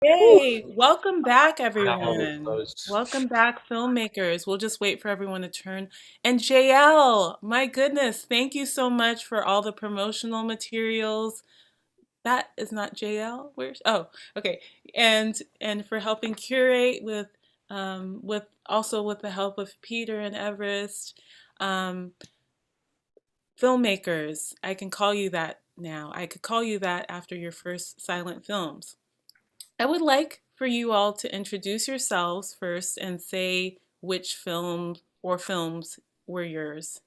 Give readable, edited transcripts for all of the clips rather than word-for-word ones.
Yay! Welcome back, Now we're everyone. close. Welcome back, filmmakers. We'll just wait for everyone to turn. And JL, my goodness, thank you so much for all the promotional materials. That is not JL. Where's oh, okay. And for helping curate with also with the help of Peter and Everest. Um, Filmmakers, I can call you that now. I could call you that after your first silent films. I would like for you all to introduce yourselves first and say which film or films were yours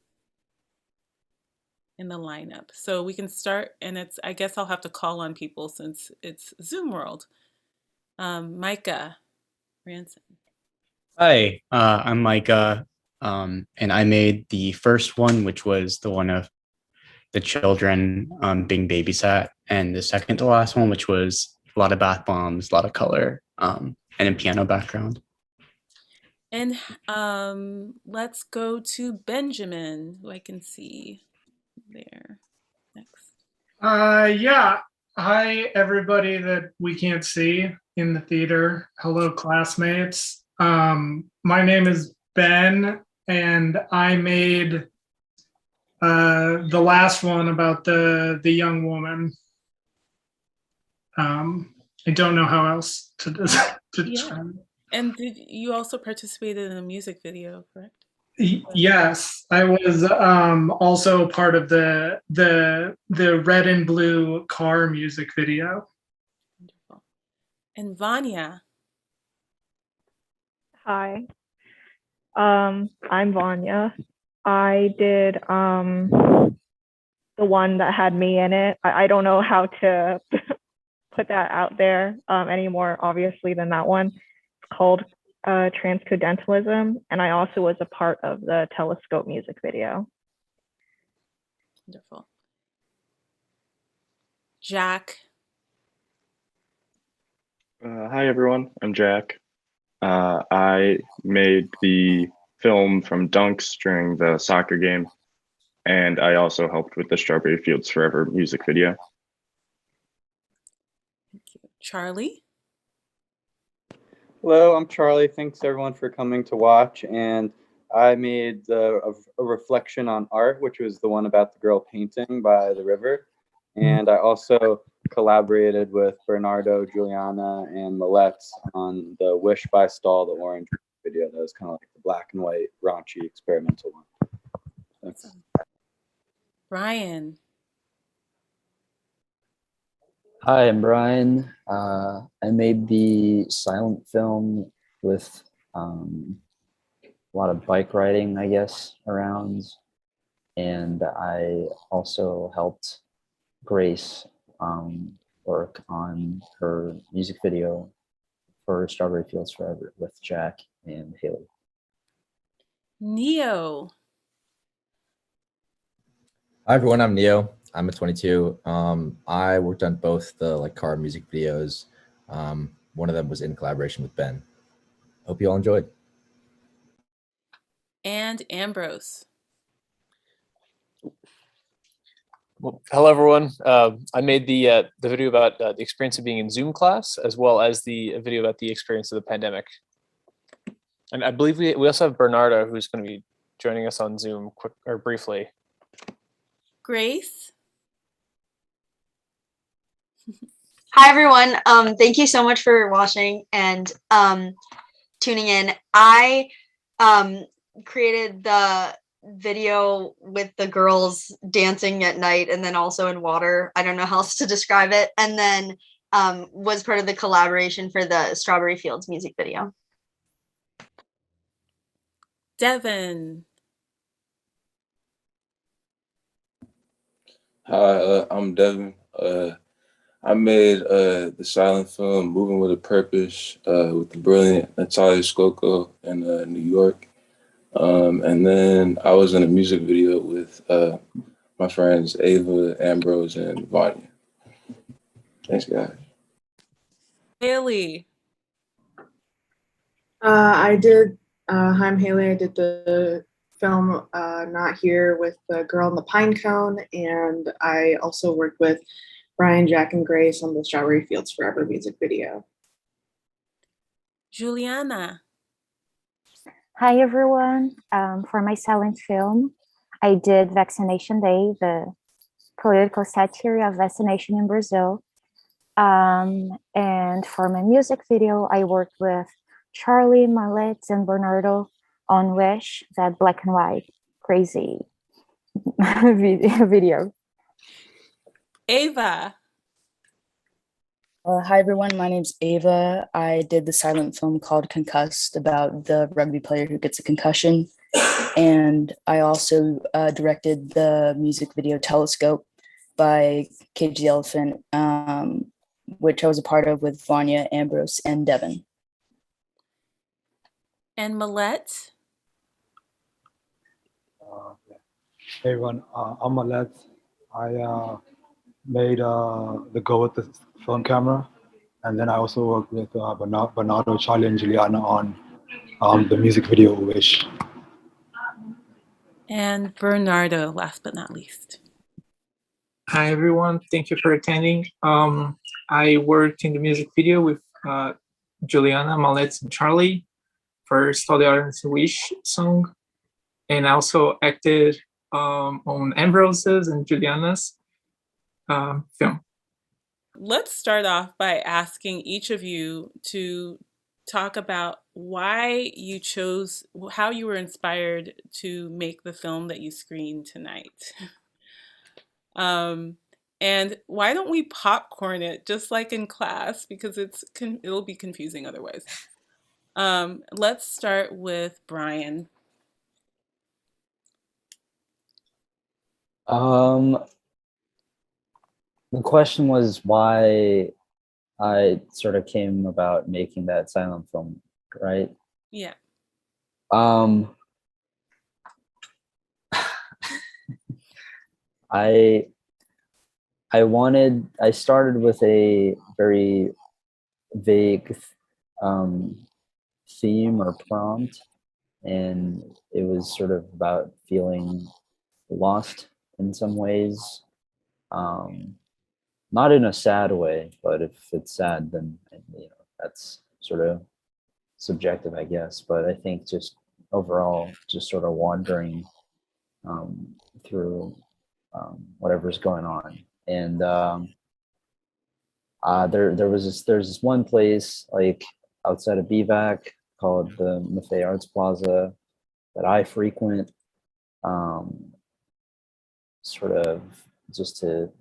in the lineup. So we can start, and I guess I'll have to call on people since it's Zoom world. Micah Ranson. Hi, I'm Micah, and I made the first one, which was the one of the children being babysat, and the second to last one, which was a lot of bath bombs, a lot of color, and a piano background. And let's go to Benjamin, who I can see there next. Yeah. Hi, everybody that we can't see in the theater. Hello, classmates. My name is Ben, and I made the last one about the young woman. I don't know how else to describe it. And did you also participated in a music video, correct? Yes, I was also part of the red and blue car music video. Wonderful. And Vanya. Hi, I'm Vanya. I did the one that had me in it. I don't know how to put that out there any more obviously than that one. It's called Transcodentalism, and I also was a part of the Telescope music video. Wonderful. Jack. Hi everyone, I'm Jack. I made the film from Dunks during the soccer game, and I also helped with the Strawberry Fields Forever music video. Thank you. Charlie. Hello, I'm Charlie. Thanks everyone for coming to watch. And I made a reflection on art, which was the one about the girl painting by the river. And I also collaborated with Bernardo, Juliana, and Millette on the Wish by Stall, the orange video. That was kind of like the black and white, raunchy, experimental one. Thanks. Awesome. Brian. Hi, I'm Brian. I made the silent film with a lot of bike riding, I guess, around. And I also helped Grace work on her music video for Strawberry Fields Forever with Jack and Haley. Neo. Hi everyone, I'm Neo. I'm a 22. I worked on both the car music videos. One of them was in collaboration with Ben. Hope you all enjoyed. And Ambrose. Well, hello everyone. I made the video about the experience of being in Zoom class, as well as the video about the experience of the pandemic. And I believe we also have Bernardo, who's going to be joining us on Zoom briefly. Grace. Hi everyone. Thank you so much for watching and tuning in. I created the video with the girls dancing at night and then also in water. I don't know how else to describe it. And then was part of the collaboration for the Strawberry Fields music video. Devin. Hi, I'm Devin. I made the silent film Moving with a Purpose with the brilliant Natalia Skoko in New York. And then I was in a music video with my friends Ava, Ambrose, and Vania. Thanks, guys. Haley. Hi, I'm Haley. I did the film Not Here with the Girl in the Pine Cone, and I also worked with Brian, Jack, and Grace on the Strawberry Fields Forever music video. Juliana. Hi everyone. For my silent film, I did Vaccination Day, the political satire of vaccination in Brazil. And for my music video, I worked with Charlie, Mallet, and Bernardo on Wish, that black and white crazy video. Ava. Hi everyone, my name's Ava. I did the silent film called Concussed about the rugby player who gets a concussion. And I also directed the music video Telescope by Cage the Elephant, which I was a part of with Vania, Ambrose, and Devin. And Mallet. Hey everyone, I'm Mallet. I made the Go with the film camera, and then I also worked with Bernardo, Charlie, and Juliana on the music video Wish. And Bernardo, last but not least. Hi everyone, thank you for attending. I worked in the music video with Juliana, Mallet, and Charlie for Study Audience Wish song, and I also acted on Ambrose's and Juliana's film. Let's start off by asking each of you to talk about why you chose, how you were inspired to make the film that you screened tonight. And why don't we popcorn it just like in class, because it'll be confusing otherwise. Let's start with Brian. The question was why I sort of came about making that silent film, right? Yeah. I started with a very vague theme or prompt, and it was sort of about feeling lost in some ways. Not in a sad way, but if it's sad, then that's sort of subjective, I guess. But I think just overall, just sort of wandering through whatever's going on, and there's this one place like outside of BVAC called the Maffei Arts Plaza that I frequent, sort of just to,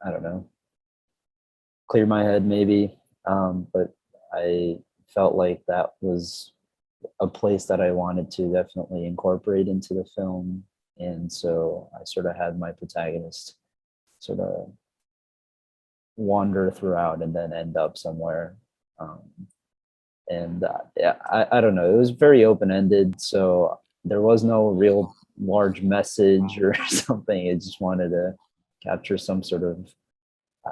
I don't know, clear my head maybe, but I felt like that was a place that I wanted to definitely incorporate into the film, and so I sort of had my protagonist sort of wander throughout and then end up somewhere. Yeah, I don't know. It was very open-ended, so there was no real large message or something. I just wanted to capture some sort of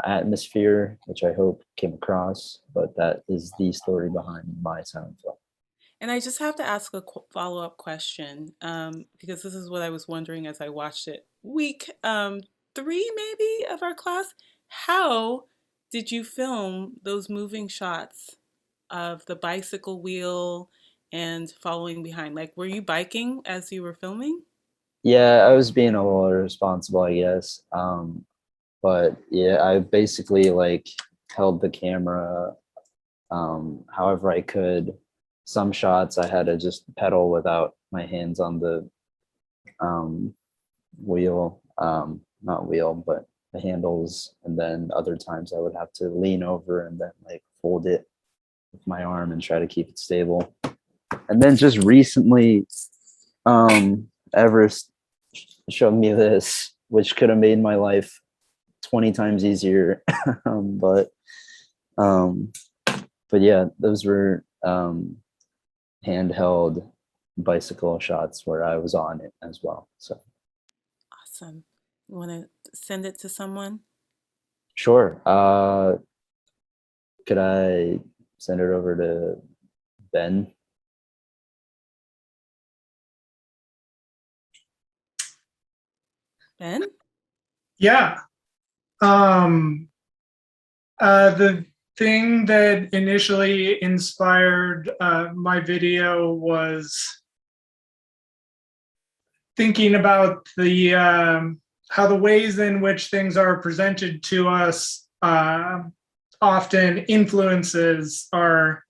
atmosphere, which I hope came across, but that is the story behind my silent film. And I just have to ask a follow-up question, because this is what I was wondering as I watched it. Week 3 maybe of our class. How did you film those moving shots of the bicycle wheel and following behind? Like, were you biking as you were filming? Yeah, I was being a little irresponsible, I guess. But yeah, I basically like held the camera however I could. Some shots I had to just pedal without my hands on the wheel, not wheel, but the handles. And then other times I would have to lean over and then like hold it with my arm and try to keep it stable. And then just recently, Everest showed me this, which could have made my life 20 times easier. But yeah, those were handheld bicycle shots where I was on it as well. So awesome. You want to send it to someone? Sure. Could I send it over to Ben? Ben? Yeah. The thing that initially inspired my video was thinking about the how the ways in which things are presented to us often influences our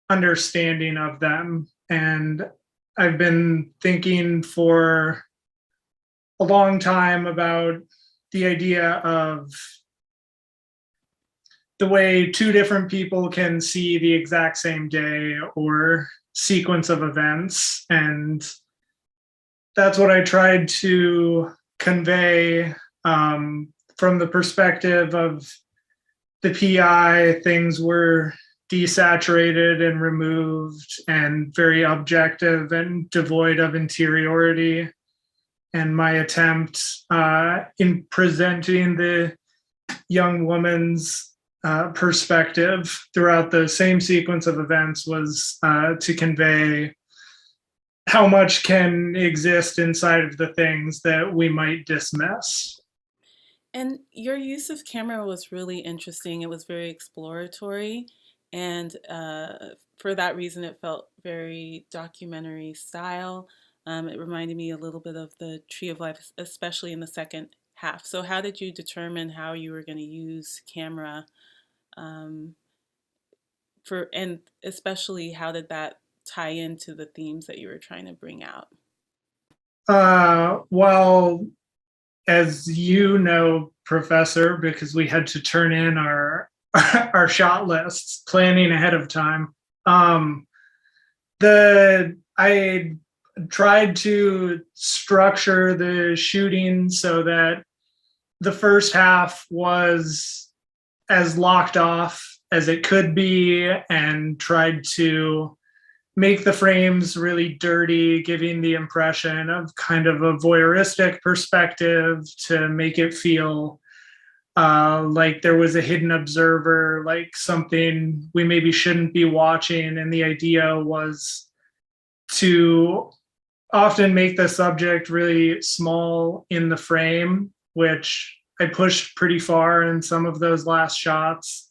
understanding of them. And I've been thinking for a long time about the idea of the way two different people can see the exact same day or sequence of events. And that's what I tried to convey from the perspective of the PI. Things were desaturated and removed and very objective and devoid of interiority. And my attempt in presenting the young woman's perspective throughout the same sequence of events was to convey how much can exist inside of the things that we might dismiss. And your use of camera was really interesting. It was very exploratory. And for that reason, it felt very documentary style. It reminded me a little bit of the Tree of Life, especially in the second half. So how did you determine how you were going to use camera and especially how did that tie into the themes that you were trying to bring out? Well, as you know, Professor, because we had to turn in our our shot lists, planning ahead of time. I tried to structure the shooting so that the first half was as locked off as it could be, and tried to make the frames really dirty, giving the impression of kind of a voyeuristic perspective to make it feel like there was a hidden observer, like something we maybe shouldn't be watching. And the idea was to often make the subject really small in the frame, which I pushed pretty far in some of those last shots.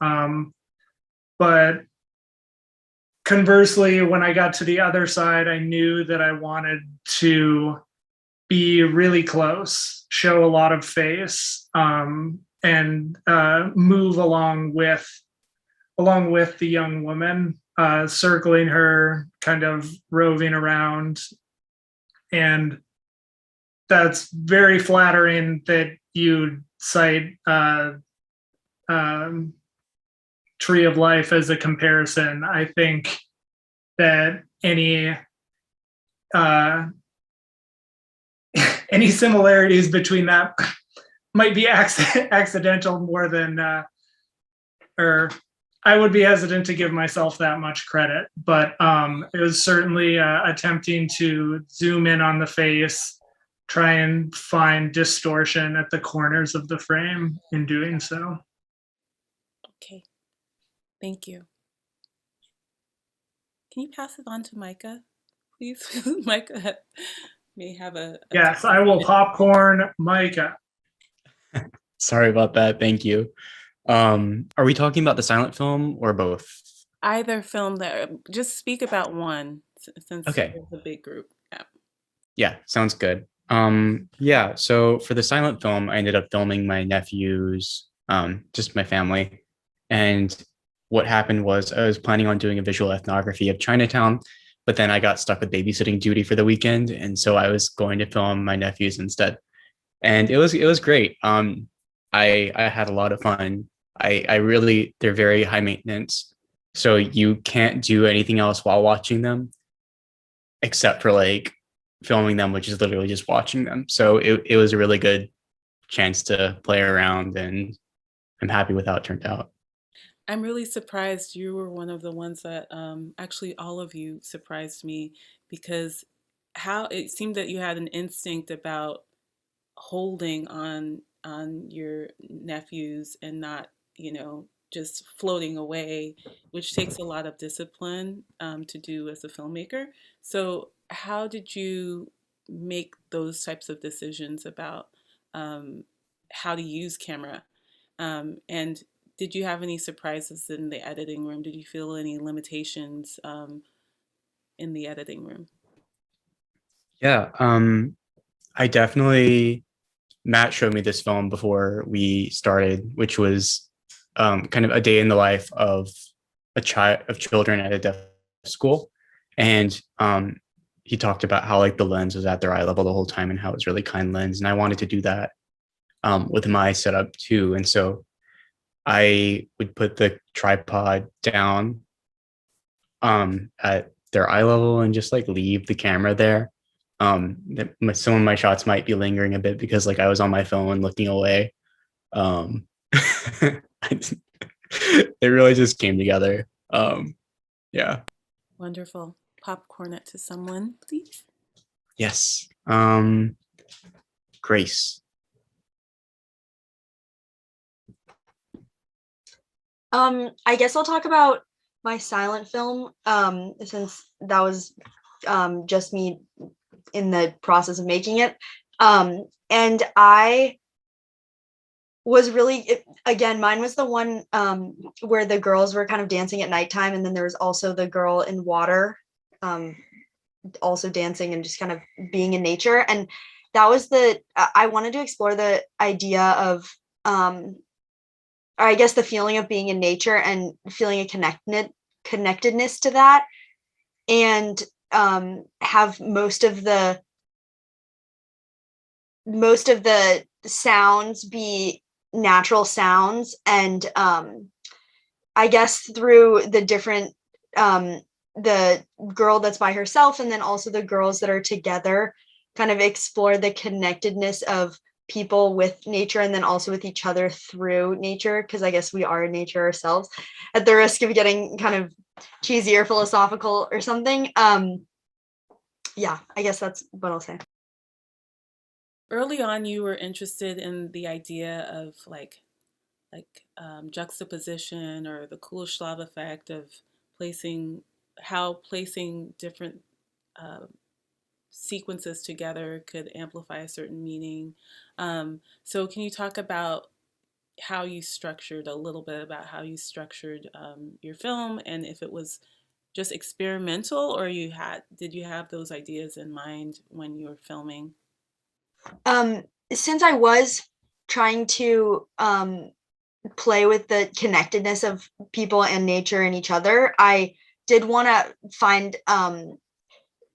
But conversely, when I got to the other side, I knew that I wanted to be really close, show a lot of face, and move along with the young woman, circling her, kind of roving around. And that's very flattering that you cite Tree of Life as a comparison. I think that any any similarities between that might be accidental more than, or I would be hesitant to give myself that much credit, but it was certainly attempting to zoom in on the face, try and find distortion at the corners of the frame in doing so. Okay, thank you. Can you pass it on to Micah, please? Micah may have a yes, I will popcorn Micah. Sorry about that. Thank you. Are we talking about the silent film or both? Either film. That just speak about one since Okay. there's a big group. Yeah. Yeah, sounds good. Yeah, so for the silent film, I ended up filming my nephews, just my family. And what happened was I was planning on doing a visual ethnography of Chinatown, but then I got stuck with babysitting duty for the weekend, and so I was going to film my nephews instead. And it was great. I had a lot of fun. I really, they're very high maintenance, so you can't do anything else while watching them except for like filming them, which is literally just watching them. So it was a really good chance to play around, and I'm happy with how it turned out. I'm really surprised. You were one of the ones that actually all of you surprised me, because how it seemed that you had an instinct about holding on your nephews and not, just floating away, which takes a lot of discipline to do as a filmmaker. So how did you make those types of decisions about how to use camera? And did you have any surprises in the editing room? Did you feel any limitations in the editing room? Yeah, I definitely, Matt showed me this film before we started, which was kind of a day in the life of children at a deaf school. And he talked about how like the lens was at their eye level the whole time and how it was really kind lens. And I wanted to do that with my setup too. And so I would put the tripod down at their eye level and just like leave the camera there. Some of my shots might be lingering a bit because like I was on my phone looking away. It really just came together. Yeah. Wonderful. Popcorn it to someone, please. Yes. Grace. I guess I'll talk about my silent film, since that was just me in the process of making it. And I was really, again, mine was the one where the girls were kind of dancing at nighttime, and then there was also the girl in water also dancing and just kind of being in nature. And that was I wanted to explore the idea of or I guess the feeling of being in nature and feeling a connectedness to that, and have most of the sounds be natural sounds. And I guess through the different the girl that's by herself and then also the girls that are together, kind of explore the connectedness of people with nature and then also with each other through nature, because I guess we are in nature ourselves, at the risk of getting kind of cheesy or philosophical or something. Yeah, I guess that's what I'll say. Early on, you were interested in the idea of like juxtaposition or the Kuhlschlag effect of placing different sequences together could amplify a certain meaning. So can you talk about how you structured your film, and if it was just experimental or did you have those ideas in mind when you were filming? Since I was trying to play with the connectedness of people and nature and each other, I did want to find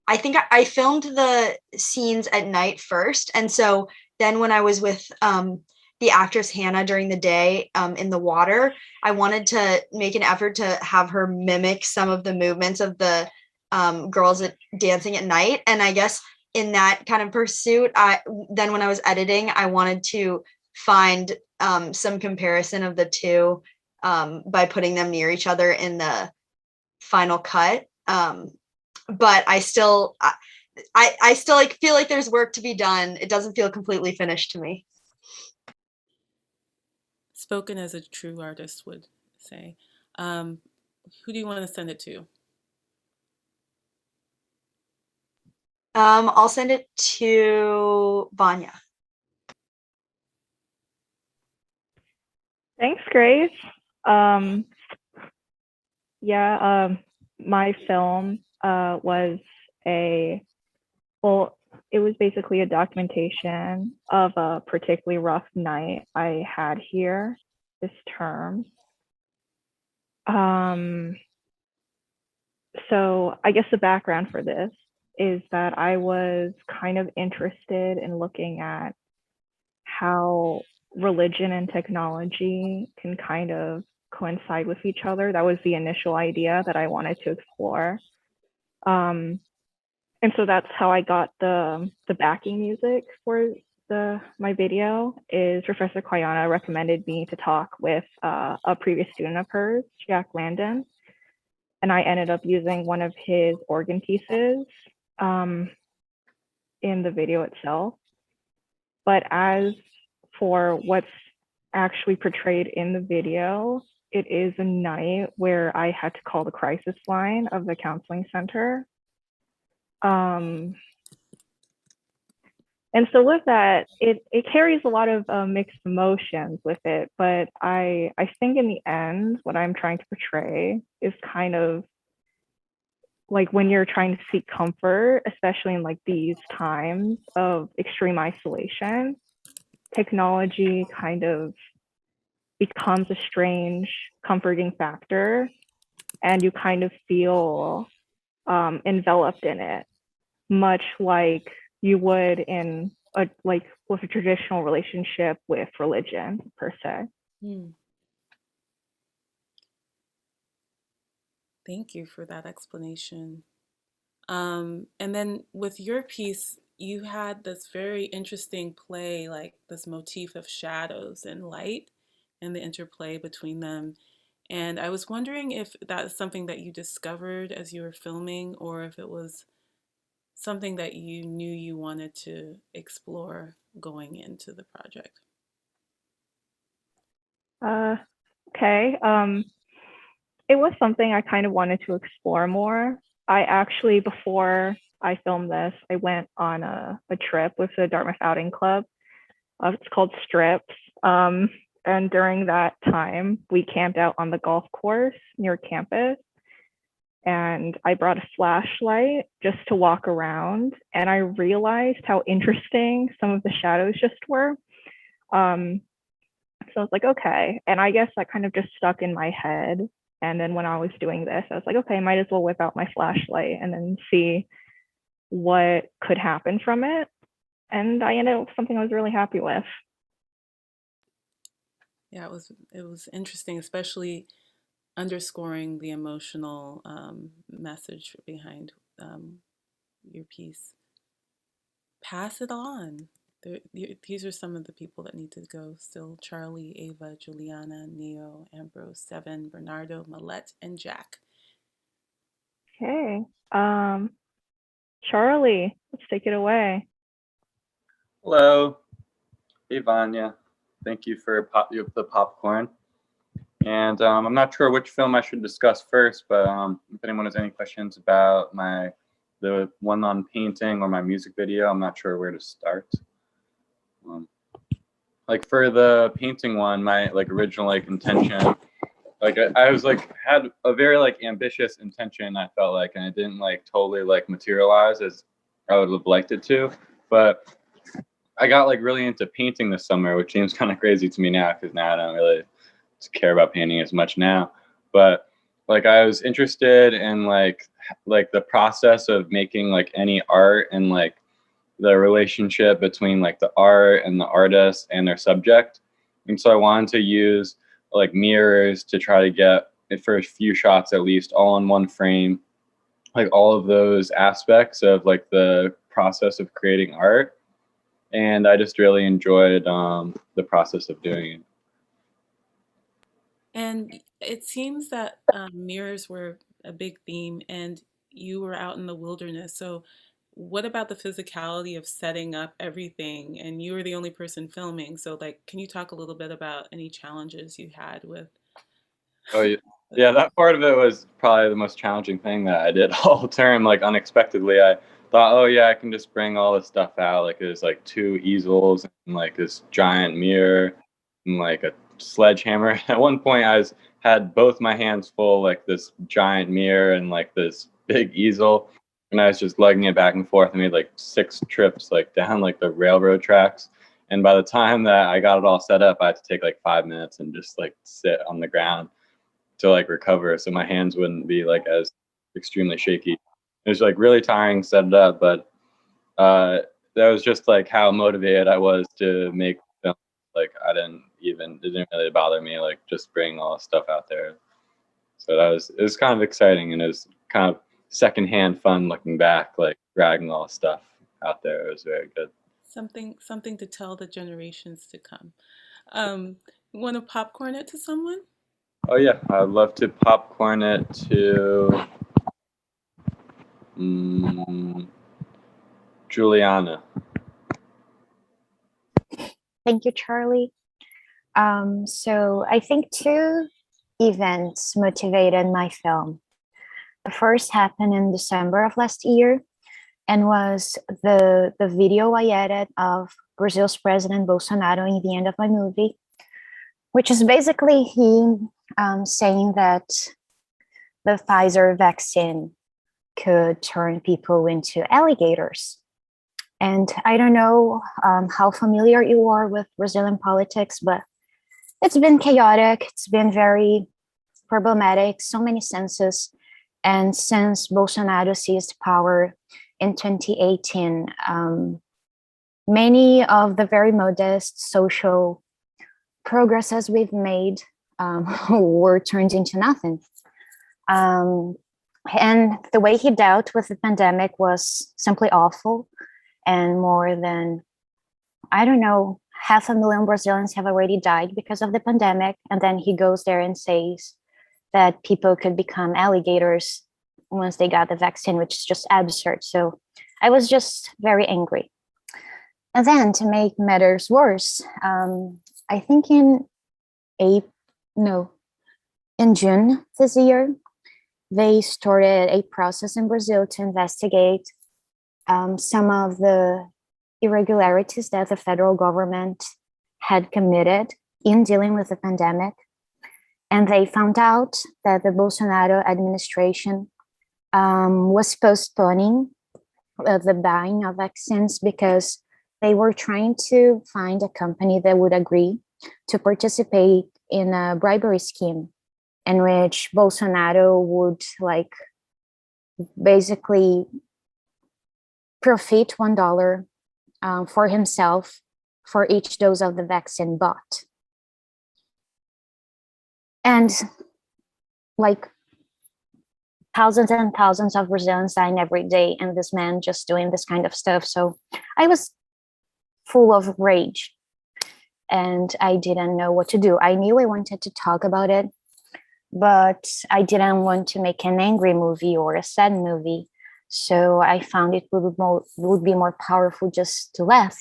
I think I filmed the scenes at night first, and so then when I was with the actress Hannah during the day in the water, I wanted to make an effort to have her mimic some of the movements of the girls dancing at night. And I guess in that kind of pursuit, then when I was editing, I wanted to find some comparison of the two by putting them near each other in the final cut. But I still like feel like there's work to be done. It doesn't feel completely finished to me. Spoken as a true artist would say. Who do you want to send it to? I'll send it to Vania. Thanks, Grace. My film was it was basically a documentation of a particularly rough night I had here this term. So I guess the background for this is that I was kind of interested in looking at how religion and technology can kind of coincide with each other. That was the initial idea that I wanted to explore. And so that's how I got the backing music for my video. Is Professor Quayana recommended me to talk with a previous student of hers, Jack Landon, and I ended up using one of his organ pieces in the video itself. But as for what's actually portrayed in the video, it is a night where I had to call the crisis line of the counseling center. And so with that, it carries a lot of mixed emotions with it. But I think in the end, what I'm trying to portray is kind of like when you're trying to seek comfort, especially in like these times of extreme isolation, technology kind of becomes a strange comforting factor, and you kind of feel enveloped in it, much like you would in a like with a traditional relationship with religion per se. Thank you for that explanation. And then with your piece, you had this very interesting play, like this motif of shadows and light and the interplay between them. And I was wondering if that's something that you discovered as you were filming, or if it was something that you knew you wanted to explore going into the project. Okay. It was something I kind of wanted to explore more. I actually, before I filmed this, I went on a trip with the Dartmouth Outing Club. It's called Strips. And during that time, we camped out on the golf course near campus. And I brought a flashlight just to walk around. And I realized how interesting some of the shadows just were. So I was like, okay. And I guess that kind of just stuck in my head. And then when I was doing this, I was like, okay, I might as well whip out my flashlight and then see what could happen from it. And I ended up with something I was really happy with. Yeah, it was interesting, especially underscoring the emotional message behind your piece. Pass it on. These are some of the people that need to go still: Charlie, Ava, Juliana, Neo, Ambrose, Devin, Bernardo, Millette, and Jack. Okay. Charlie, let's take it away. Hello. Hey, Vania. Thank you for the popcorn. And I'm not sure which film I should discuss first, but if anyone has any questions about the one on painting or my music video, I'm not sure where to start. Like for the painting one, my like original like intention, like I was like had a very like ambitious intention, I felt like, and it didn't like totally like materialize as I would have liked it to. But I got like really into painting this summer, which seems kind of crazy to me now because now I don't really care about painting as much now. But like I was interested in like the process of making like any art and like the relationship between like the art and the artist and their subject. And so I wanted to use like mirrors to try to get it for a few shots at least all in one frame, like all of those aspects of like the process of creating art. And I just really enjoyed the process of doing it. And it seems that mirrors were a big theme, and you were out in the wilderness. So what about the physicality of setting up everything? And you were the only person filming. So like, can you talk a little bit about any challenges you had with? Oh yeah, that part of it was probably the most challenging thing that I did all term. Like unexpectedly, I thought, oh yeah, I can just bring all this stuff out. Like there's like 2 easels and like this giant mirror and like a sledgehammer. At one point, had both my hands full, like this giant mirror and like this big easel, and I was just lugging it back and forth. I made like 6 trips like down like the railroad tracks. And by the time that I got it all set up, I had to take like 5 minutes and just like sit on the ground to like recover so my hands wouldn't be like as extremely shaky. It was like really tiring to set it up, but that was just like how motivated I was to make film. Like it didn't really bother me like just bringing all the stuff out there. So it was kind of exciting, and it was kind of secondhand fun looking back, like dragging all the stuff out there. It was very good. Something to tell the generations to come. Want to popcorn it to someone? Oh yeah, I'd love to popcorn it to Juliana. Thank you, Charlie. So I think 2 events motivated my film. The first happened in December of last year. and was the video I edited of Brazil's President Bolsonaro in the end of my movie, which is basically he saying that the Pfizer vaccine could turn people into alligators. And I don't know how familiar you are with Brazilian politics, but it's been chaotic. It's been very problematic, so many senses. And since Bolsonaro seized power in 2018, many of the very modest social progresses we've made were turned into nothing. And the way he dealt with the pandemic was simply awful. And more than, I don't know, 500,000 Brazilians have already died because of the pandemic. And then he goes there and says that people could become alligators once they got the vaccine, which is just absurd. So I was just very angry. And then to make matters worse, I think in June this year, they started a process in Brazil to investigate some of the irregularities that the federal government had committed in dealing with the pandemic. And they found out that the Bolsonaro administration was postponing the buying of vaccines because they were trying to find a company that would agree to participate in a bribery scheme in which Bolsonaro would basically profit $1 for himself for each dose of the vaccine bought. And thousands and thousands of Brazilians dying every day, and this man just doing this kind of stuff. So I was full of rage and I didn't know what to do. I knew I wanted to talk about it, but I didn't want to make an angry movie or a sad movie. So I found it would be more powerful just to laugh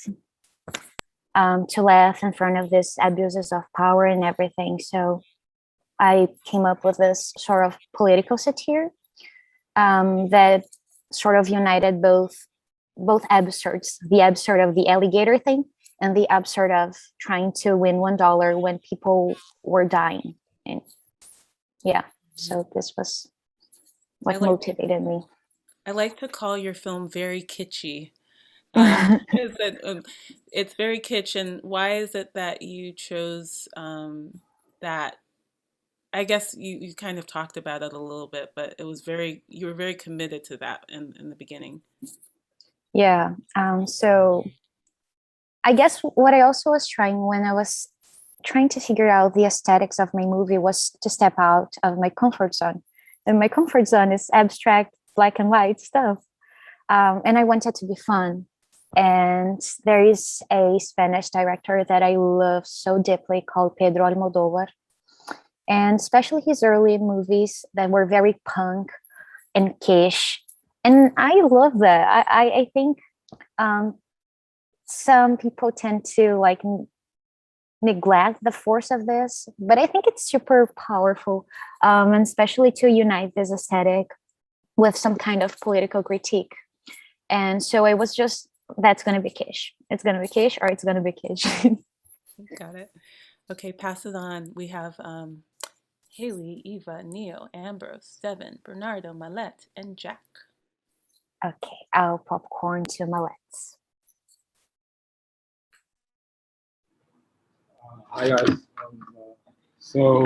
in front of these abuses of power and everything. So I came up with this sort of political satire that sort of united both absurds, the absurd of the alligator thing and the absurd of trying to win $1 when people were dying. And yeah, so this was what motivated me. I like to call your film very kitschy. It's very kitsch. And why is it that you chose that? I guess you kind of talked about it a little bit, but you were very committed to that in the beginning. Yeah. So I guess what I also was trying when I was trying to figure out the aesthetics of my movie was to step out of my comfort zone. And my comfort zone is abstract, black and white stuff. And I wanted to be fun. And there is a Spanish director that I love so deeply called Pedro Almodóvar. And especially his early movies that were very punk and kitsch. And I love that. I think some people tend to neglect the force of this, but I think it's super powerful, and especially to unite this aesthetic with some kind of political critique. And so it was just, that's going to be kitsch. It's going to be kitsch or it's going to be kitsch. Got it. Okay, pass it on. We have Haley, Eva, Neo, Ambrose, Devin, Bernardo, Malette, and Jack. Okay, I'll popcorn to Malette's. Hi guys. So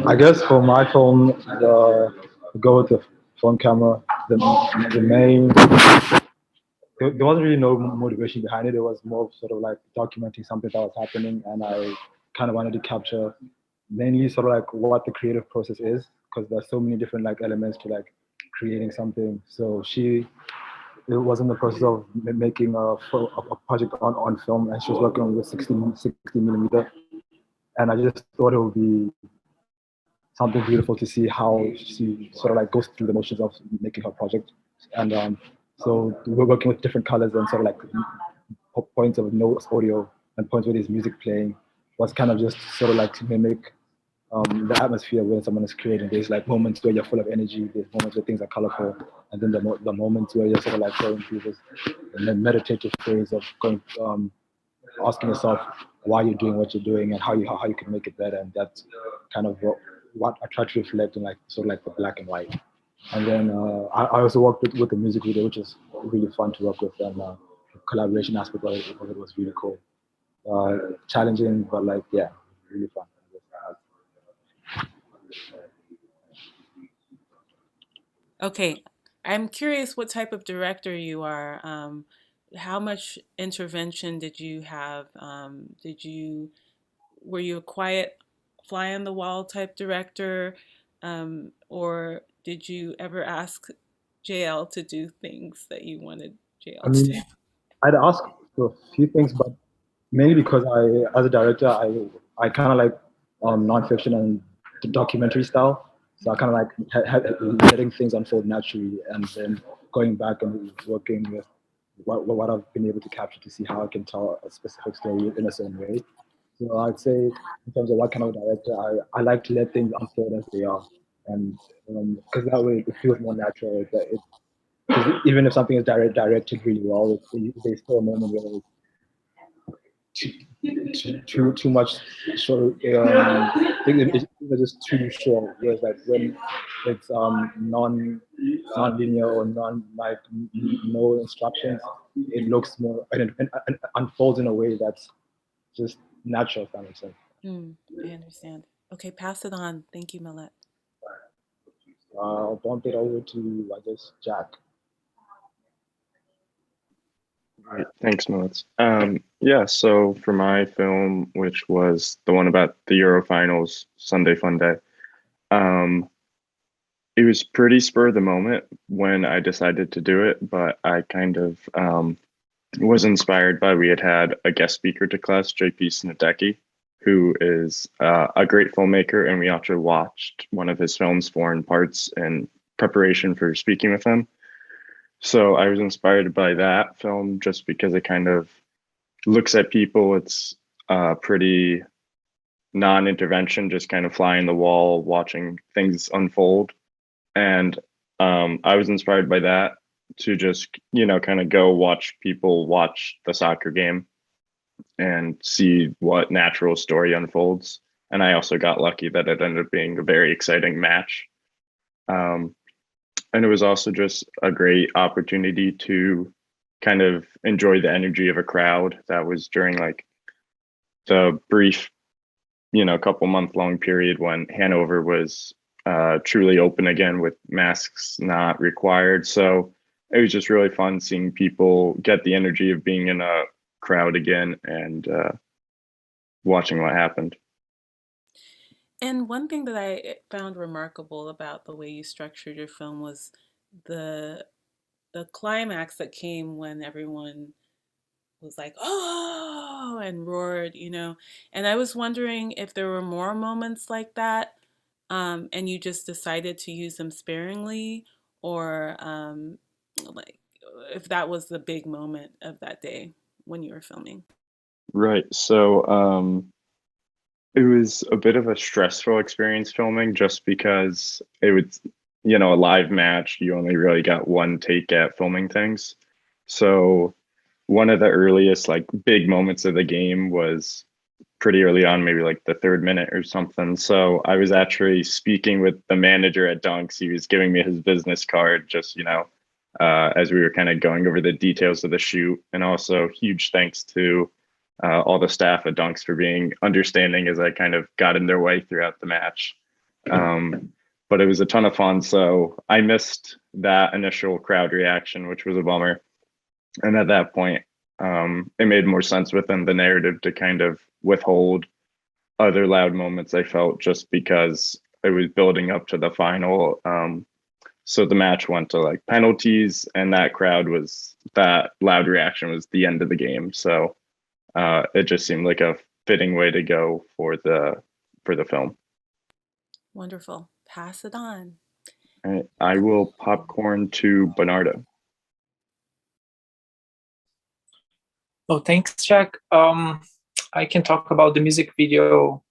I guess for my film, the go with the phone camera, the main, there wasn't really no motivation behind it. It was more sort of like documenting something that was happening, and I kind of wanted to capture mainly sort of like what the creative process is, because there's so many different elements to creating something. So it was in the process of making a project on film, and she was working with 60 millimeter. And I just thought it would be something beautiful to see how she sort of goes through the motions of making her project. And so we're working with different colors and sort of points of no audio and points where there's music playing was kind of just sort of to mimic the atmosphere when someone is creating. There's like moments where you're full of energy. There's moments where things are colorful, and then the moments where you're sort of like going through this meditative phase of going, asking yourself why you're doing what you're doing and how you can make it better. And that's kind of what I try to reflect in, like sort of like the black and white. And then I also worked with the music video, which is really fun to work with, and the collaboration aspect of it was really cool. Challenging, but like, yeah, really fun. Okay, I'm curious what type of director you are. How much intervention did you have? Were you a quiet, fly on the wall type director, or did you ever ask JL to do things that you wanted I JL to do? mean, I'd ask for a few things, but mainly because as a director, I kind of like nonfiction and documentary style. So I kind of like letting things unfold naturally, and then going back and working with what I've been able to capture to see how I can tell a specific story in a certain way. So I'd say in terms of what kind of director, I like to let things unfold as they are, and because that way it feels more natural. Because even if something is directed really well, there's still a moment where it's too much sort of it's just too short. Whereas like when it's non-linear or no instructions, it looks more and unfolds in a way that's just natural, if that makes sense. I understand. Okay, pass it on. Thank you, Millette. I'll bump it over to, I guess, Jack. Right. Thanks, Melitz. Yeah, so for my film, which was the one about the Euro finals, Sunday Fun Day, it was pretty spur of the moment when I decided to do it, but I kind of was inspired by, we had a guest speaker to class, JP Snedecki, who is a great filmmaker, and we actually watched one of his films, Foreign Parts, in preparation for speaking with him. So I was inspired by that film just because it kind of looks at people. It's pretty non-intervention, just kind of flying the wall, watching things unfold. And I was inspired by that to just, kind of go watch people watch the soccer game and see what natural story unfolds. And I also got lucky that it ended up being a very exciting match. And it was also just a great opportunity to kind of enjoy the energy of a crowd that was during like the brief, couple month long period when Hanover was truly open again with masks not required. So it was just really fun seeing people get the energy of being in a crowd again and watching what happened. And one thing that I found remarkable about the way you structured your film was the climax that came when everyone was like, oh, and roared, And I was wondering if there were more moments like that, and you just decided to use them sparingly, or like if that was the big moment of that day when you were filming. Right. So it was a bit of a stressful experience filming just because it was, a live match. You only really got one take at filming things. So one of the earliest like big moments of the game was pretty early on, maybe like the 3rd minute or something. So I was actually speaking with the manager at Dunks. He was giving me his business card, just, as we were kind of going over the details of the shoot. And also huge thanks to all the staff at Dunks for being understanding as I kind of got in their way throughout the match. But it was a ton of fun. So I missed that initial crowd reaction, which was a bummer. And at that point, it made more sense within the narrative to kind of withhold other loud moments, I felt, just because it was building up to the final. So the match went to like penalties, and that loud reaction was the end of the game. So it just seemed like a fitting way to go for the film. Wonderful. Pass it on. All right, I will popcorn to Bernardo. Oh, thanks, Jack. I can talk about the music video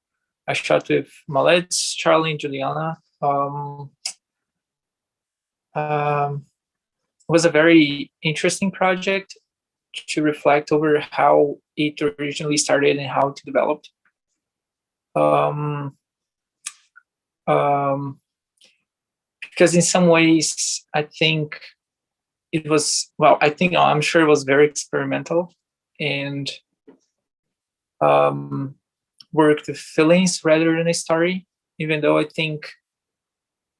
I shot with Malets, Charlie, and Juliana. It was a very interesting project to reflect over how it originally started and how it developed. Because in some ways, I think it was, well, I'm sure it was very experimental and worked with feelings rather than a story, even though I think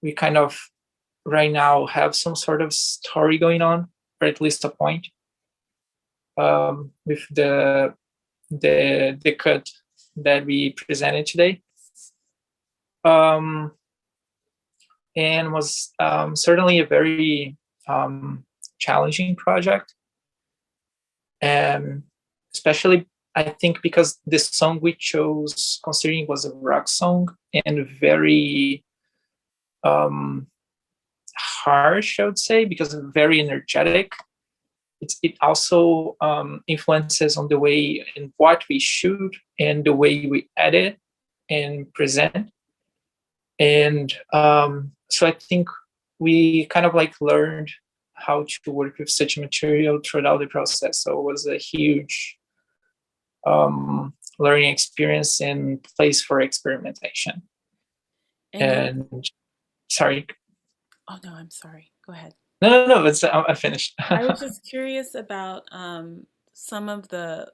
we kind of right now have some sort of story going on, or at least a point, with the cut that we presented today. And was certainly a very challenging project. Especially, I think, because this song we chose, considering it was a rock song and very harsh, I would say, because it's very energetic. It also influences on the way and what we shoot and the way we edit and present. And so I think we kind of like learned how to work with such material throughout the process. So it was a huge learning experience and place for experimentation. And sorry. Oh no, I'm sorry. Go ahead. No, it's I finished. I was just curious about some of the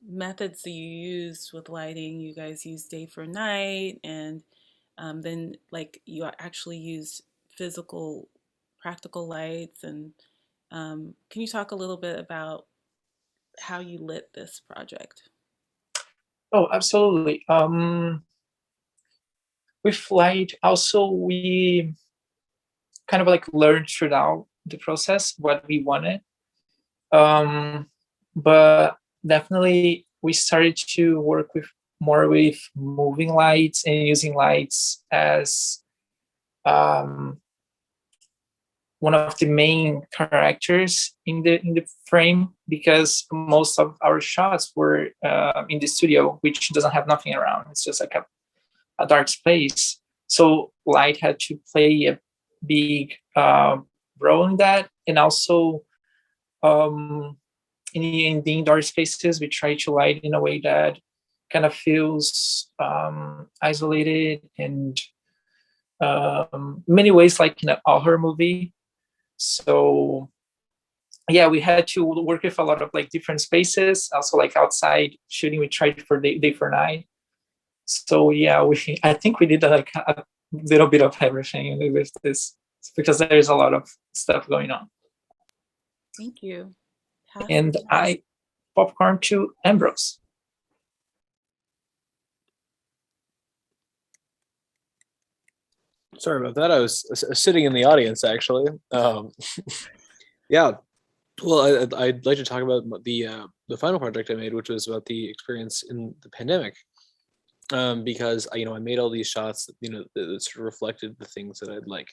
methods that you used with lighting. You guys used day for night, and then like you actually used physical, practical lights. And can you talk a little bit about how you lit this project? Oh, absolutely. With light, also we kind of like learned throughout the process what we wanted. But definitely we started to work with more with moving lights and using lights as one of the main characters in the frame, because most of our shots were in the studio, which doesn't have nothing around. It's just like a dark space. So light had to play a big role in that. And also in the indoor spaces, we try to light in a way that kind of feels isolated and many ways like in a horror movie. So yeah, we had to work with a lot of like different spaces. Also like outside shooting, we tried for day for night. So yeah, I think we did like a little bit of everything with this, because there's a lot of stuff going on. Thank you. And I popcorn to Ambrose. Sorry about that. I was sitting in the audience, actually. Yeah. Well, I'd like to talk about the final project I made, which was about the experience in the pandemic. Because I made all these shots that that sort of reflected the things that I'd like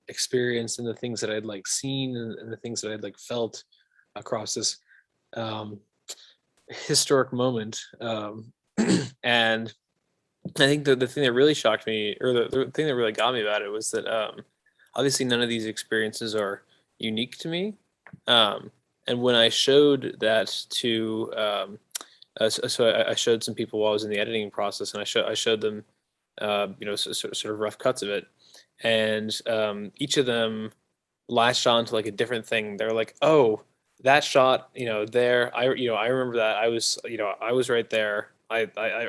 experienced and the things that I'd like seen and the things that I'd like felt across this historic moment. And I think the thing that really shocked me, or the thing that really got me about it, was that obviously none of these experiences are unique to me. And when I showed that to, so I showed some people while I was in the editing process, and I showed them, sort of rough cuts of it, and each of them latched on to like a different thing. They're like, oh, that shot, there, I remember that. I was right there. I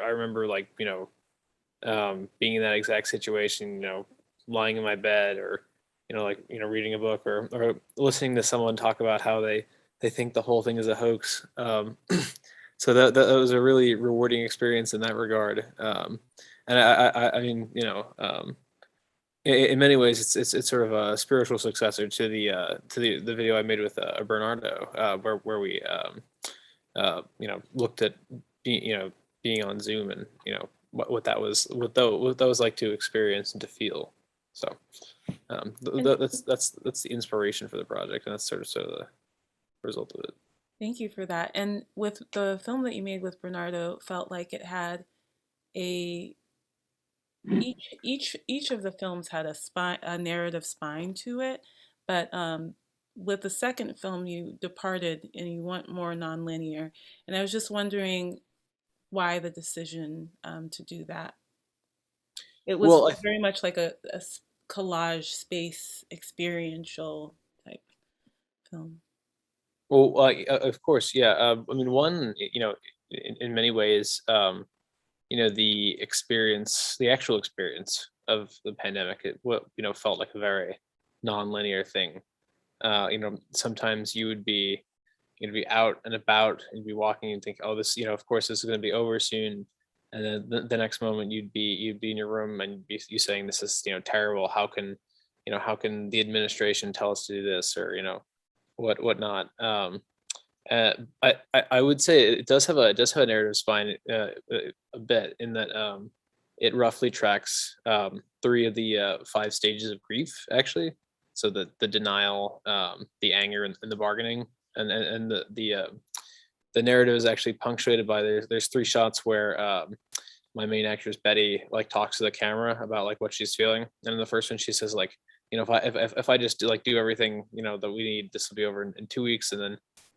remember like, being in that exact situation, lying in my bed, or reading a book, or listening to someone talk about how they think the whole thing is a hoax. So that was a really rewarding experience in that regard. And I mean, in many ways, it's sort of a spiritual successor to the video I made with Bernardo, where we looked at being on Zoom, and what that was like to experience and to feel. So that's the inspiration for the project, and that's sort of the result of it. Thank you for that. And with the film that you made with Bernardo, felt like it had a each of the films had a narrative spine to it, but with the second film you departed and you went more nonlinear, and I was just wondering why the decision to do that. It was Well, very much like a collage space experiential type film. well, of course, yeah. I mean, one, in many ways, the experience, the actual experience of the pandemic, what felt like a very non-linear thing. Sometimes you'd be out and about, and be walking and think, oh, this, of course, this is going to be over soon. And then the next moment you'd be in your room and you saying, this is terrible. How can the administration tell us to do this, or whatnot. Uh, I would say it does have a narrative spine, a bit, in that it roughly tracks three of the five stages of grief, actually. So the denial, the anger, and the bargaining, and the narrative is actually punctuated by there's three shots where my main actress Betty like talks to the camera about like what she's feeling, and in the first one she says like, if I just do everything that we need, this will be over in 2 weeks. And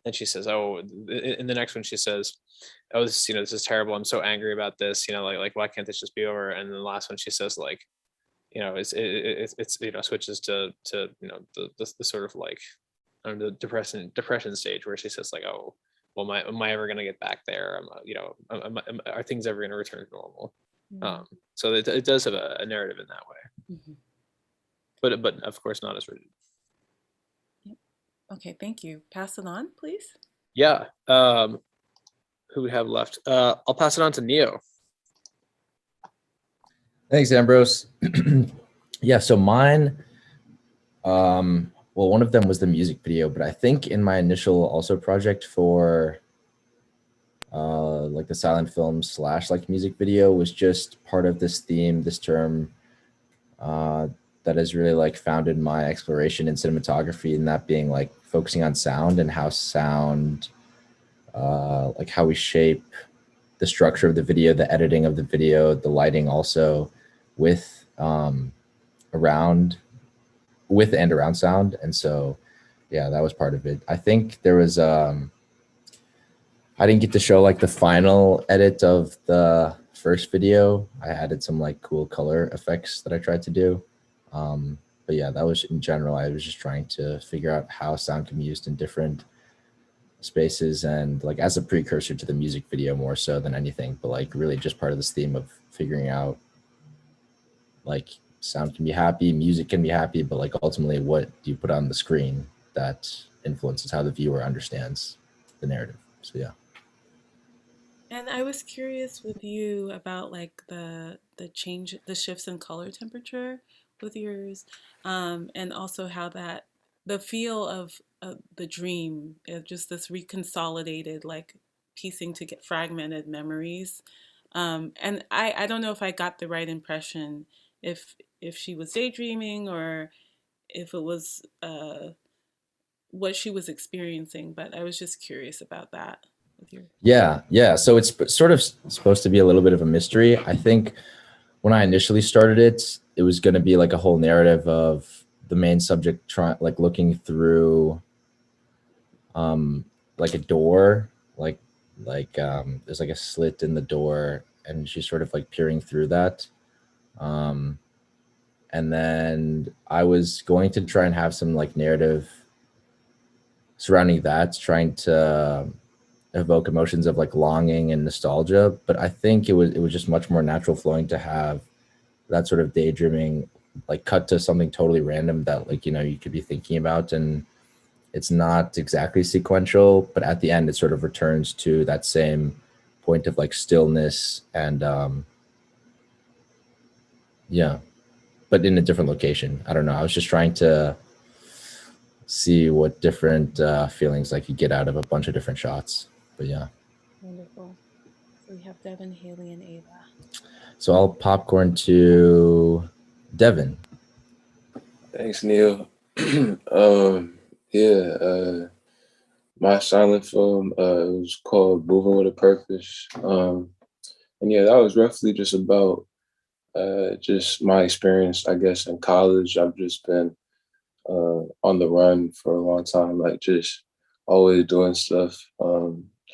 then she says, oh, in the next one she says, oh, this is terrible, I'm so angry about this, like why can't this just be over? And then the last one she says like, it's switches to the sort of like, the depression stage, where she says like, oh, well, am I ever going to get back there? Are things ever going to return to normal? So it does have a narrative in that way. But of course not as rigid. Yep. Okay, thank you. Pass it on, please. Yeah. Who we have left? I'll pass it on to Neo. Thanks, Ambrose. Yeah, so mine, well, one of them was the music video, but I think in my initial also project for like the silent film / like music video was just part of this theme, this term that has really like founded my exploration in cinematography, and that being like focusing on sound and how sound, like how we shape the structure of the video, the editing of the video, the lighting also with around sound. And so, yeah, that was part of it. I think there was, I didn't get to show like the final edit of the first video. I added some like cool color effects that I tried to do. But yeah, that was in general, I was just trying to figure out how sound can be used in different spaces, and like as a precursor to the music video more so than anything, but like really just part of this theme of figuring out like sound can be happy, music can be happy, but like ultimately what do you put on the screen that influences how the viewer understands the narrative. So yeah. And I was curious with you about like the shifts in color temperature with yours, and also how that the feel of the dream, just this reconsolidated, like piecing to get fragmented memories. And I don't know if I got the right impression, if she was daydreaming or if it was what she was experiencing, but I was just curious about that with your. Yeah. So it's sort of supposed to be a little bit of a mystery. I think when I initially started it, it was going to be like a whole narrative of the main subject like looking through like a door, like there's like a slit in the door, and she's sort of like peering through that. And then I was going to try and have some like narrative surrounding that, trying to evoke emotions of like longing and nostalgia. But I think it was just much more natural flowing to have that sort of daydreaming like cut to something totally random that like you could be thinking about, and it's not exactly sequential, but at the end it sort of returns to that same point of like stillness and yeah, but in a different location. I don't know, I was just trying to see what different feelings I could get out of a bunch of different shots. But yeah. Wonderful. So we have Devin, Haley, and Ava. So I'll popcorn to Devin. Thanks, Neil. My silent film it was called Moving with a Purpose. And And yeah, that was roughly just about just my experience, I guess, in college. I've just been on the run for a long time, like just always doing stuff,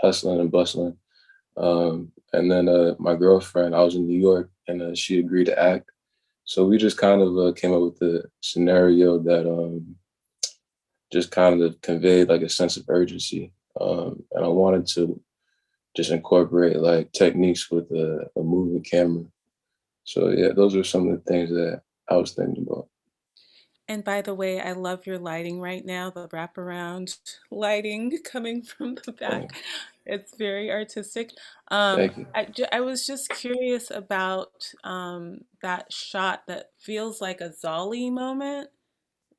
hustling and bustling. And then my girlfriend, I was in New York, and she agreed to act. So we just kind of came up with a scenario that just kind of conveyed like a sense of urgency. And I wanted to just incorporate like techniques with a moving camera. So yeah, those are some of the things that I was thinking about. And by the way, I love your lighting right now, the wraparound lighting coming from the back. It's very artistic. Thank you. I was just curious about that shot that feels like a Zolly moment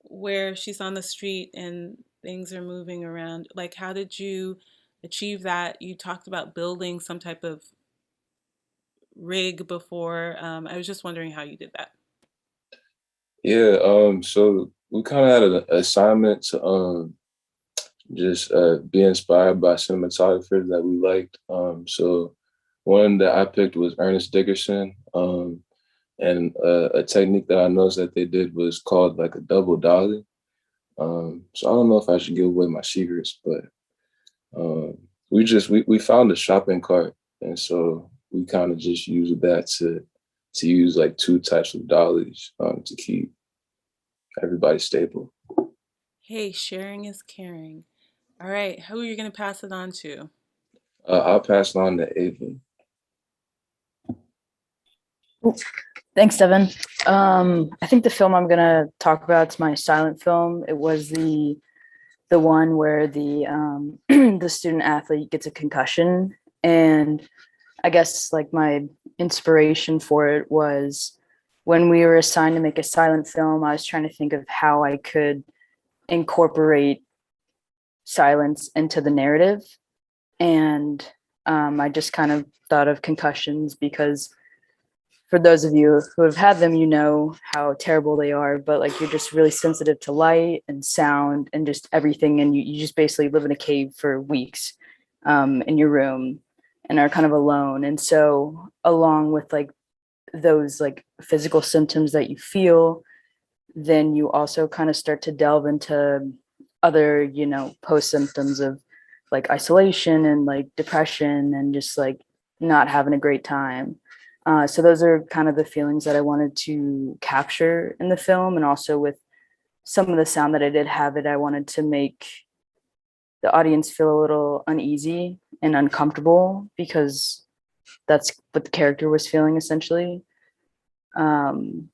where she's on the street and things are moving around. Like, how did you achieve that? You talked about building some type of rig before. I was just wondering how you did that. Yeah, so we kind of had an assignment to just be inspired by cinematographers that we liked. So one that I picked was Ernest Dickerson, and a technique that I noticed that they did was called like a double dolly. So I don't know if I should give away my secrets, but we found a shopping cart, and so we kind of just used that to use like two types of dollies to keep everybody stable. Hey, sharing is caring. All right, who are you going to pass it on to? I'll pass it on to Ava. Thanks, Devin. I think the film I'm gonna talk about is my silent film. It was the one where the the student athlete gets a concussion, and I guess like my inspiration for it was when we were assigned to make a silent film. I was trying to think of how I could incorporate silence into the narrative, and I just kind of thought of concussions because for those of you who have had them, you know how terrible they are, but like you're just really sensitive to light and sound and just everything. And you just basically live in a cave for weeks in your room and are kind of alone. And so along with like those like physical symptoms that you feel, then you also kind of start to delve into other, you know, post symptoms of like isolation and like depression and just like not having a great time. So those are kind of the feelings that I wanted to capture in the film, and also with some of the sound that I did have it, I wanted to make the audience feel a little uneasy and uncomfortable because that's what the character was feeling essentially. And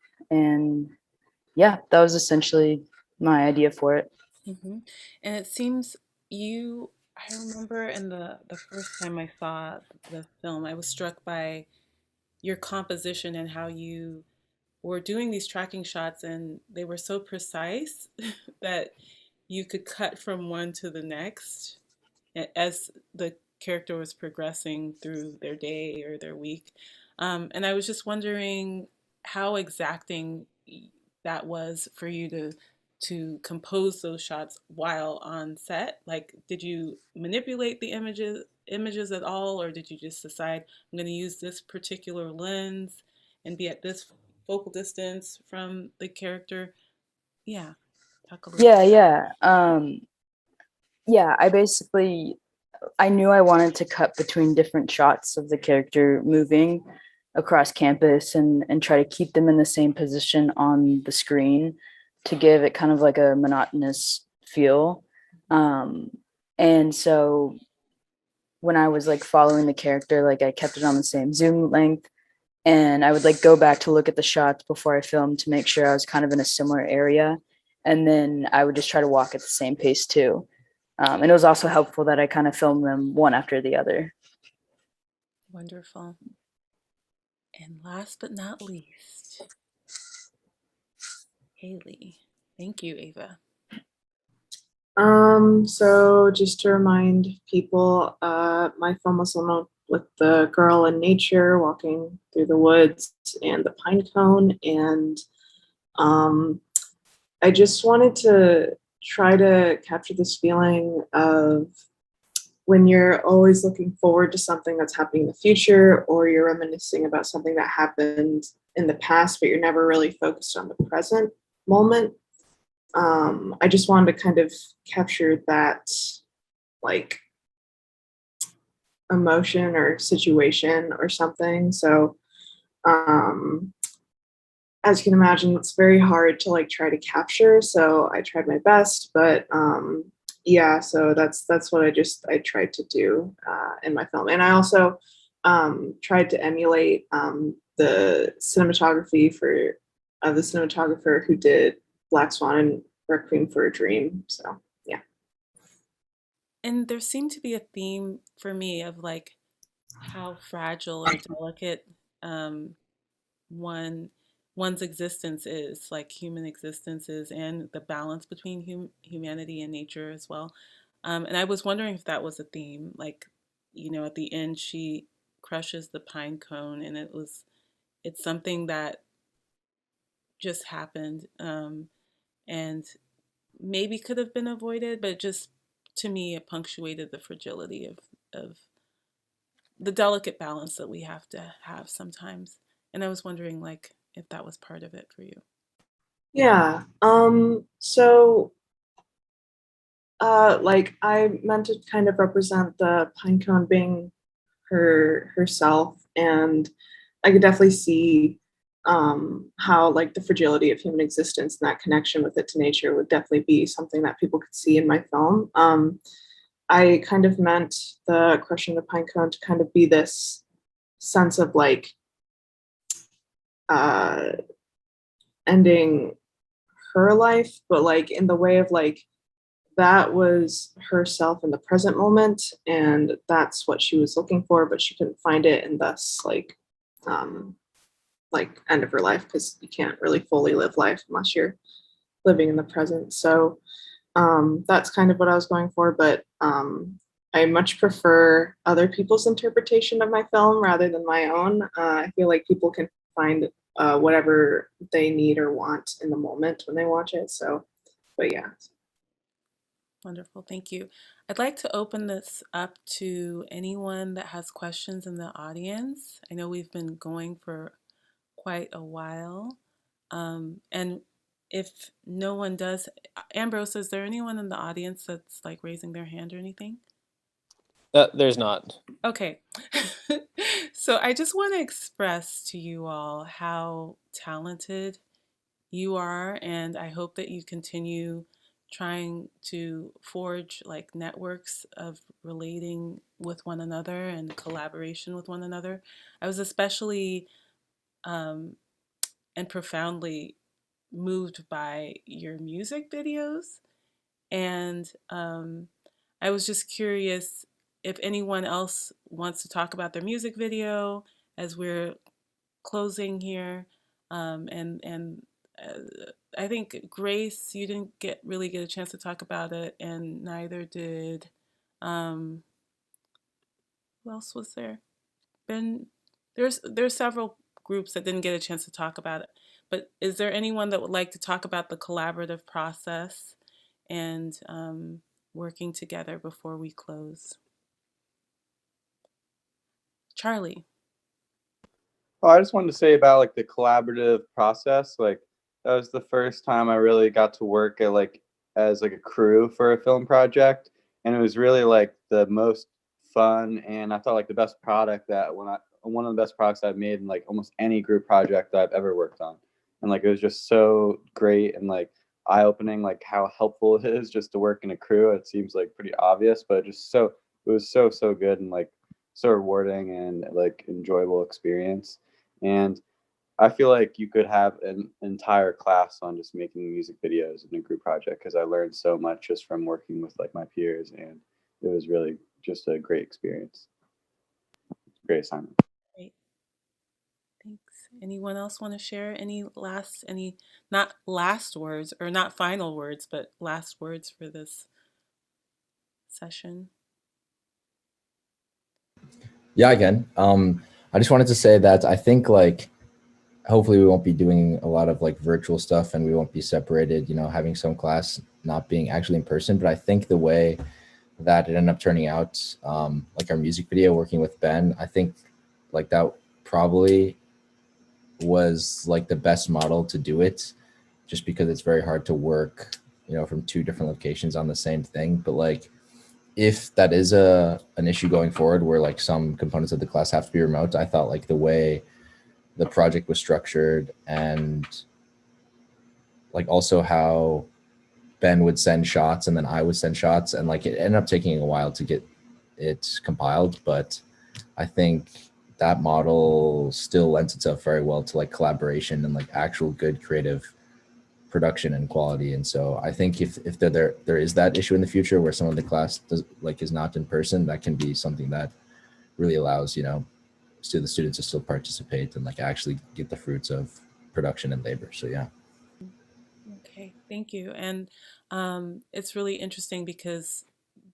yeah, that was essentially my idea for it. Mm-hmm. And it seems I remember in the first time I saw the film, I was struck by your composition and how you were doing these tracking shots, and they were so precise that you could cut from one to the next as the character was progressing through their day or their week. And I was just wondering how exacting that was for you to compose those shots while on set. Like, did you manipulate the images at all, or did you just decide I'm going to use this particular lens and be at this focal distance from the character? Yeah, talk a little. Yeah, I knew I wanted to cut between different shots of the character moving across campus and try to keep them in the same position on the screen to give it kind of like a monotonous feel. And so when I was like following the character, like I kept it on the same zoom length, and I would like go back to look at the shots before I filmed to make sure I was kind of in a similar area. And then I would just try to walk at the same pace too. And it was also helpful that I kind of filmed them one after the other. Wonderful. And last but not least, Haley. Thank you, Ava. So just to remind people, my film was one with the girl in nature walking through the woods and the pine cone. And I just wanted to try to capture this feeling of when you're always looking forward to something that's happening in the future, or you're reminiscing about something that happened in the past, but you're never really focused on the present moment. I just wanted to kind of capture that like emotion or situation or something. So as you can imagine, it's very hard to like try to capture. So I tried my best, but yeah, so that's what I tried to do in my film. And I also tried to emulate the cinematography for the cinematographer who did Black Swan and Requiem for a Dream. So yeah. And there seemed to be a theme for me of like how fragile or delicate one one's existence is, like human existence is, and the balance between humanity and nature as well. And I was wondering if that was a theme, like, you know, at the end she crushes the pine cone, and it's something that just happened, and maybe could have been avoided, but just to me it punctuated the fragility of the delicate balance that we have to have sometimes. And I was wondering like if that was part of it for you. Yeah. So like I meant to kind of represent the pine cone being herself, and I could definitely see how like the fragility of human existence and that connection with it to nature would definitely be something that people could see in my film. I kind of meant the crushing the pine cone to kind of be this sense of like uh, ending her life, but like in the way of like that was herself in the present moment, and that's what she was looking for, but she couldn't find it, and thus like end of her life, because you can't really fully live life unless you're living in the present. So that's kind of what I was going for, but I much prefer other people's interpretation of my film rather than my own. I feel like people can find whatever they need or want in the moment when they watch it. So, but yeah. Wonderful, thank you. I'd like to open this up to anyone that has questions in the audience. I know we've been going for quite a while. And if no one does, Ambrose, is there anyone in the audience that's like raising their hand or anything? There's not. Okay. So I just want to express to you all how talented you are, and I hope that you continue trying to forge like networks of relating with one another and collaboration with one another. I was especially and profoundly moved by your music videos, and I was just curious if anyone else wants to talk about their music video as we're closing here. And I think Grace, you didn't really get a chance to talk about it, and neither did who else was there? Ben. There's several groups that didn't get a chance to talk about it. But is there anyone that would like to talk about the collaborative process and working together before we close? Charlie. Oh, I just wanted to say about like the collaborative process. Like that was the first time I really got to work at like as like a crew for a film project, and it was really like the most fun, and I thought like the best product that one of the best products I've made in like almost any group project that I've ever worked on. And like it was just so great and like eye-opening, like how helpful it is just to work in a crew. It seems like pretty obvious, but it was so good and like so rewarding and like enjoyable experience. And I feel like you could have an entire class on just making music videos in a group project, because I learned so much just from working with like my peers, and it was really just a great experience. Great assignment. Great. Thanks. Anyone else want to share any not last words or not final words, but last words for this session? Yeah, again. I just wanted to say that I think like hopefully we won't be doing a lot of like virtual stuff, and we won't be separated, you know, having some class not being actually in person. But I think the way that it ended up turning out, like our music video working with Ben, I think like that probably was like the best model to do it, just because it's very hard to work, from two different locations on the same thing. But like, if that is an issue going forward where like some components of the class have to be remote, I thought like the way the project was structured, and like also how Ben would send shots and then I would send shots, and like it ended up taking a while to get it compiled, but I think that model still lends itself very well to like collaboration and like actual good creative production and quality. And so I think if there is that issue in the future where some of the class is not in person, that can be something that really allows the students to still participate and like actually get the fruits of production and labor. So yeah. Okay, thank you. And it's really interesting because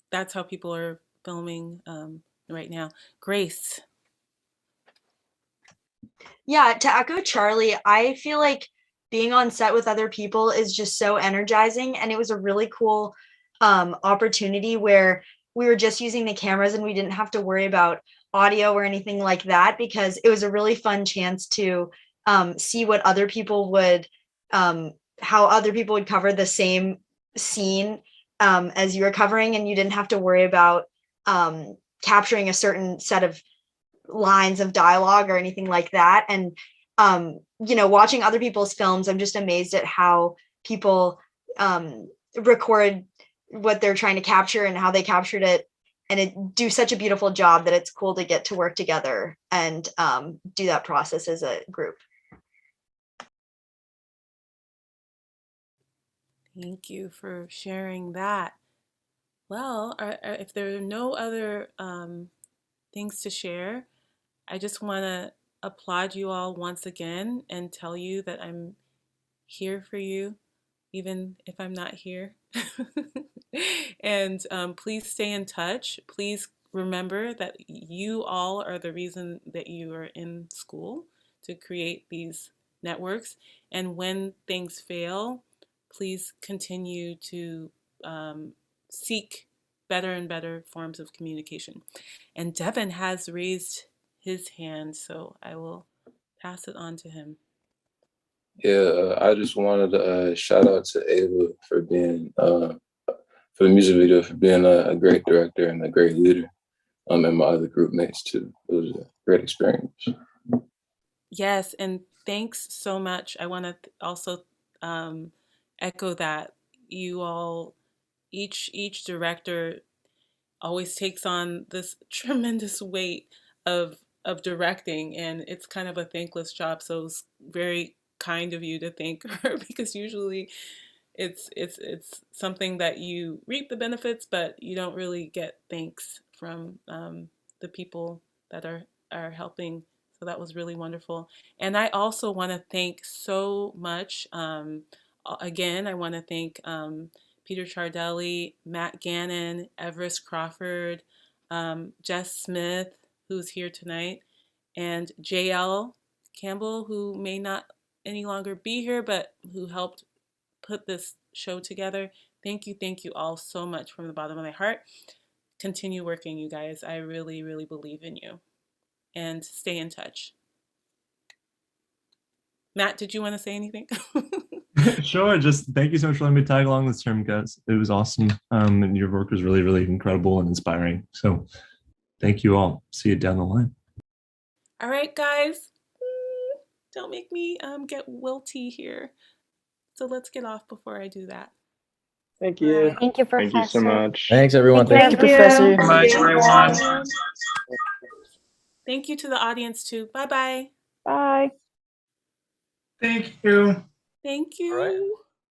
that's how people are filming right now. Grace. Yeah, to echo Charlie, I feel like being on set with other people is just so energizing, and it was a really cool opportunity where we were just using the cameras and we didn't have to worry about audio or anything like that, because it was a really fun chance to see what other people would how other people would cover the same scene as you were covering, and you didn't have to worry about capturing a certain set of lines of dialogue or anything like that. And watching other people's films, I'm just amazed at how people record what they're trying to capture and how they captured it, and it do such a beautiful job that it's cool to get to work together and do that process as a group. Thank you for sharing that. Well, if there are no other things to share, I just want to applaud you all once again and tell you that I'm here for you, even if I'm not here. And please stay in touch. Please remember that you all are the reason that you are in school, to create these networks. And when things fail, please continue to seek better and better forms of communication. And Devin has raised his hand, so I will pass it on to him. Yeah, I just wanted to shout out to Ava for being for the music video, for being a great director and a great leader, and my other group mates too. It was a great experience. Yes, and thanks so much. I want to also echo that you all, each director always takes on this tremendous weight of directing, and it's kind of a thankless job. So it's very kind of you to thank her, because usually it's something that you reap the benefits, but you don't really get thanks from the people that are helping. So that was really wonderful. And I also want to thank so much. Again, I want to thank Peter Chardelli, Matt Gannon, Everest Crawford, Jess Smith, who's here tonight, and JL Campbell, who may not any longer be here, but who helped put this show together. Thank you all so much from the bottom of my heart. Continue working, you guys. I really, really believe in you. And stay in touch. Matt, did you want to say anything? Sure. Just thank you so much for letting me tag along this term, guys. It was awesome. And your work was really, really incredible and inspiring. So thank you all. See you down the line. All right, guys. Don't make me get wilty here. So let's get off before I do that. Thank you. Thank you, Professor. Thank you so much. Thanks, everyone. Thank you, Professor. Much, everyone. Thank you to the audience too. Bye-bye. Bye. Thank you. Thank you. All right.